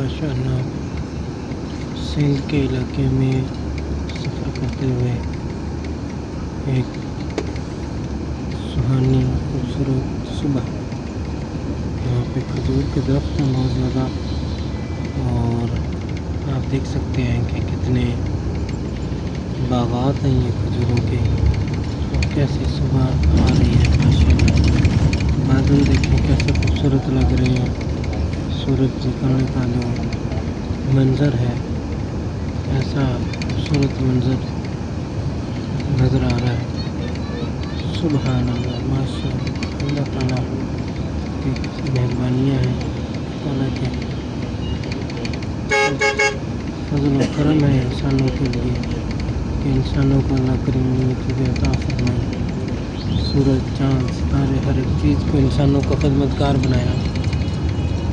ماشاءاللہ سندھ کے علاقے میں سفر کرتے ہوئے ایک سہانی خوبصورت صبح. یہاں پہ کھجور کے درخت ہیں بہت زیادہ، اور آپ دیکھ سکتے ہیں کہ کتنے باغات ہیں یہ کھجوروں کے، اور کیسی صبح آ رہی ہے ماشاءاللہ. بادل دیکھیں کیسے خوبصورت لگ رہے ہیں، سورج نکلنے کا جو منظر ہے ایسا خوبصورت منظر نظر آ رہا ہے. سبحان اللہ، ماشاء اللہ، اللہ تعالیٰ کی مہربانیاں ہیں، اللہ تعالیٰ کے فضل و کرم ہے انسانوں کے لیے کہ انسانوں کو اللہ کریم نے یہ چیزیں عطا فرمائی. سورج، چاند، ستارے، ہر ایک چیز کو انسانوں کا خدمتگار بنایا.